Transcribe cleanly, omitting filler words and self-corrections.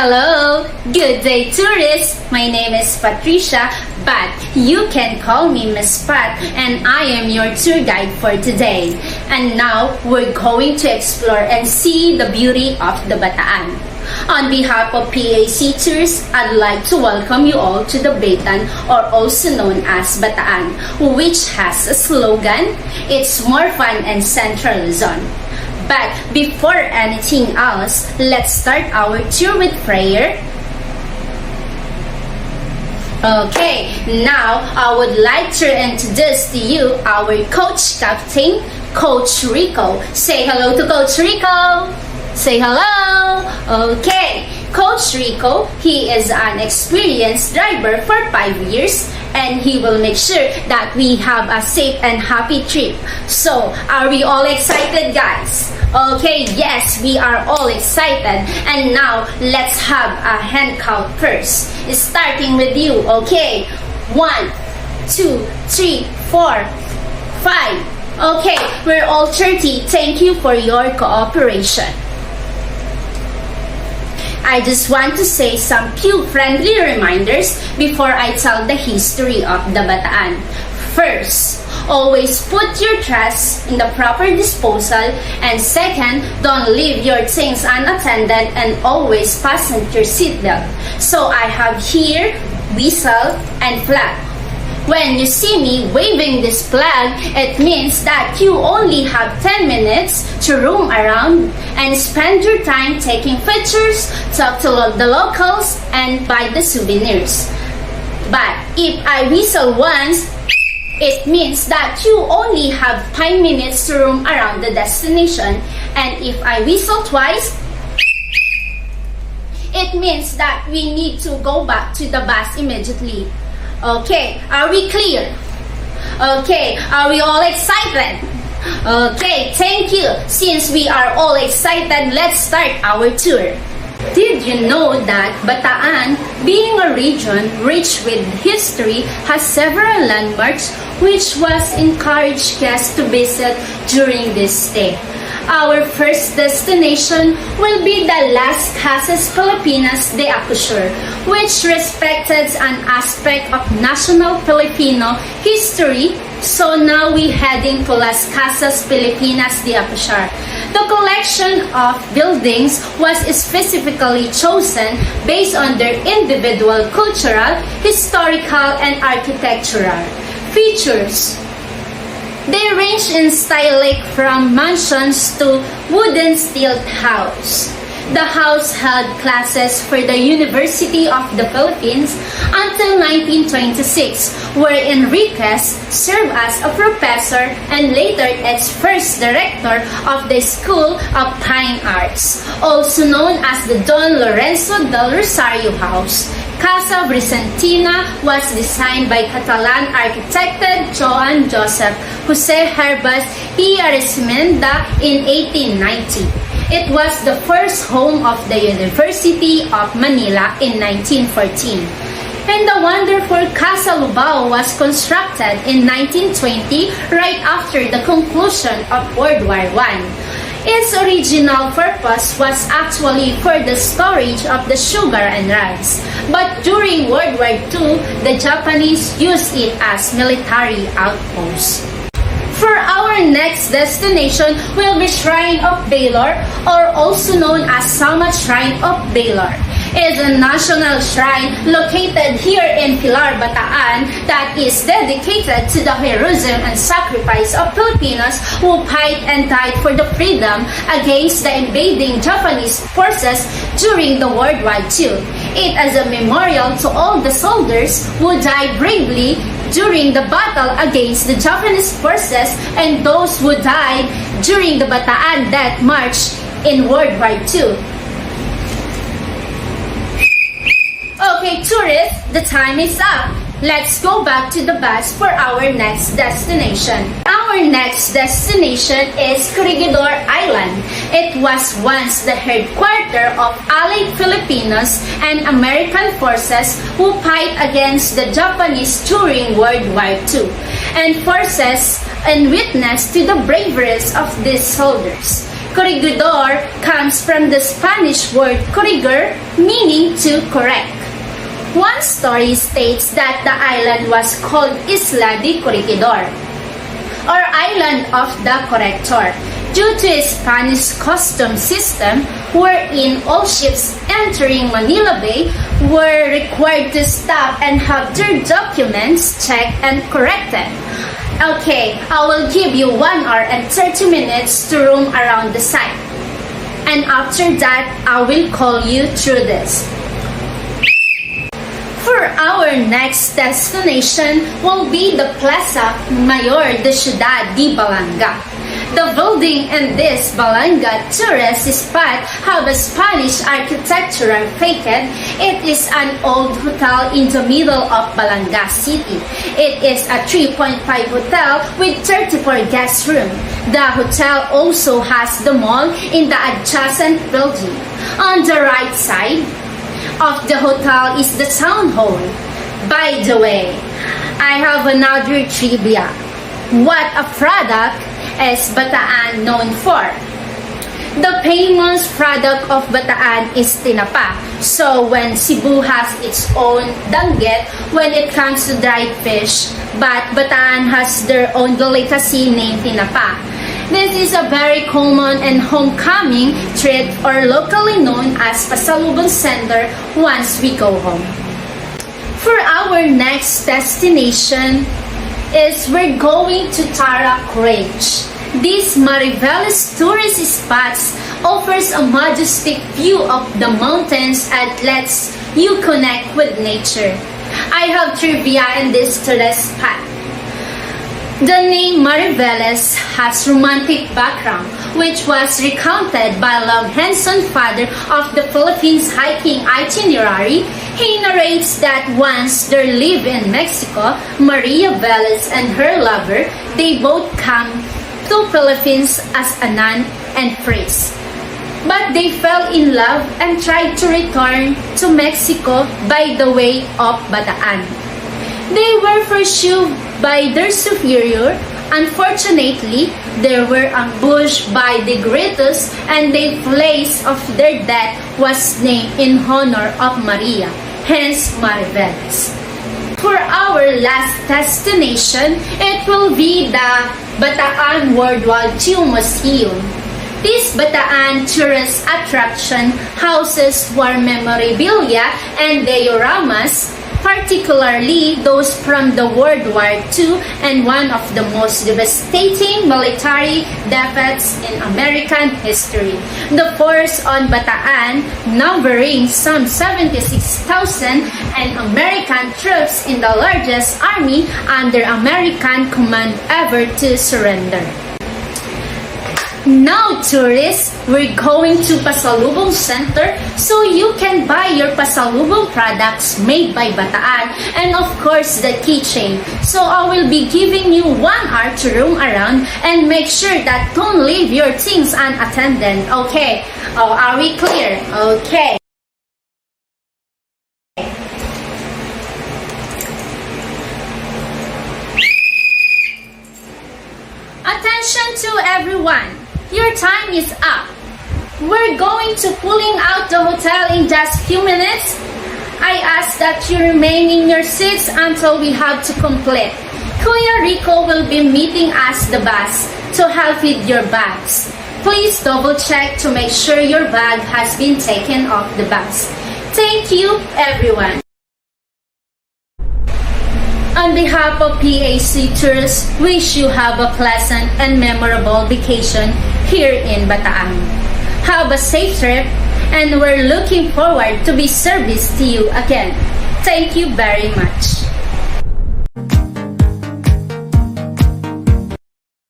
Hello! Good day, tourists! My name is Patricia, but you can call me Miss Pat, and I am your tour guide for today. And now, we're going to explore and see the beauty of the Bataan. On behalf of PAC Tours, I'd like to welcome you all to the BATAAN, or also known as BATAAN, which has a slogan, "It's more fun and Central Luzon." But before anything else, let's start our tour with prayer. Okay, now I would like to introduce to you our coach captain, Coach Rico. Say hello to Coach Rico. Say hello. Okay, Coach Rico, he is an experienced driver for 5 years, and he will make sure that we have a safe and happy trip. So, are we all excited, guys? Okay, yes, we are all excited. And now, let's have a hand count first. Starting with you, okay? 1, 2, 3, 4, 5. Okay, we're all 30. Thank you for your cooperation. I just want to say some few friendly reminders before I tell the history of the Bataan. First, always put your trash in the proper disposal, and second, don't leave your things unattended, and always fasten your seatbelt. So I have here whistle and flag. When you see me waving this flag, it means that you only have 10 minutes to roam around and spend your time taking pictures, talk to the locals, and buy the souvenirs. But if I whistle once, it means that you only have 5 minutes to roam around the destination. And if I whistle twice, it means that we need to go back to the bus immediately. Okay, are we clear? Okay, are we all excited? Okay, thank you. Since we are all excited, let's start our tour. Did you know that Bataan, being a region rich with history, has several landmarks which was encouraged guests to visit during this stay? Our first destination will be the Las Casas Filipinas de Acusure, which respected an aspect of national Filipino history. So now we heading to Las Casas Filipinas de Acusure. The collection of buildings was specifically chosen based on their individual cultural, historical, and architectural features. They range in stylistic from mansions to wooden steel house. The house held classes for the University of the Philippines until 1926, where Enriquez served as a professor and later its first director of the School of Fine Arts, also known as the Don Lorenzo del Rosario House. Casa Bricentina was designed by Catalan architect Joan Josep Jose Herbas y Arizmenda in 1890. It was the first home of the University of Manila in 1914. And the wonderful Casa Lubao was constructed in 1920, right after the conclusion of World War I. Its original purpose was actually for the storage of the sugar and rice. But during World War II, the Japanese used it as military outpost. For our next destination will be Shrine of Baylor, or also known as Sama Shrine of Baylor. It is a national shrine located here in Pilar, Bataan that is dedicated to the heroism and sacrifice of Filipinos who fight and died for the freedom against the invading Japanese forces during the World War II. It is a memorial to all the soldiers who died bravely during the battle against the Japanese forces and those who died during the Bataan Death March in World War II. Okay, tourists, the time is up. let's go back to the bus for our next destination. Our next destination is Corregidor Island. It was once the headquarters of Allied Filipinos and American forces who fight against the Japanese during World War II, and forces and witness to the braveries of these soldiers. Corregidor comes from the Spanish word corregir, meaning to correct. One story states that the island was called Isla de Corregidor, or Island of the Corrector, due to a Spanish custom system wherein all ships entering Manila Bay were required to stop and have their documents checked and corrected. Okay, I will give you 1 hour and 30 minutes to roam around the site. And after that, I will call you through this. For our next destination will be the Plaza Mayor de Ciudad de Balanga. The building in this Balanga tourist spot have a Spanish architectural facade. It is an old hotel in the middle of Balanga City. It is a 3.5 hotel with 34 guest rooms. The hotel also has the mall in the adjacent building. On the right side of the hotel is the town hall. By the way, I have another trivia. What a product is Bataan known for? The famous product of Bataan is tinapa. So when Cebu has its own danggit when it comes to dried fish, but Bataan has their own delicacy named tinapa. This is a very common and homecoming treat, or locally known as pasalubong sender once we go home. For our next destination is we're going to Tarak Range. This marvelous tourist spots offers a majestic view of the mountains and lets you connect with nature. I have trivia in this tourist spot. The name Mariveles has romantic background, which was recounted by Long Henson, father of the Philippines hiking itinerary. He narrates that once they lived in Mexico, Maria Velez and her lover, they both came to Philippines as a nun and priest. But they fell in love and tried to return to Mexico by the way of Bataan. They were pursued by their superior. Unfortunately, they were ambushed by the Gritos, and the place of their death was named in honor of Maria, hence Mariveles. For our last destination, it will be the Battalion Worldwide Museum. This Bataan tourist attraction houses war memorabilia and dioramas, particularly those from the World War II and one of the most devastating military defeats in American history. The force on Bataan, numbering some 76,000, and American troops in the largest army under American command ever to surrender. Now, tourists, we're going to Pasalubong Center so you can buy your pasalubong products made by Bataan, and of course the keychain. So I will be giving you 1 hour to roam around, and make sure that don't leave your things unattended. Okay? Oh, are we clear? Okay. Attention to everyone. Your time is up. We're going to pulling out the hotel in just few minutes. I ask that you remain in your seats until we have to complete. Kuya Rico will be meeting us the bus to help with your bags. Please double check to make sure your bag has been taken off the bus. Thank you, everyone. On behalf of PAC Tours, wish you have a pleasant and memorable vacation here in Bataan. Have a safe trip, and we're looking forward to be service to you again. Thank you very much.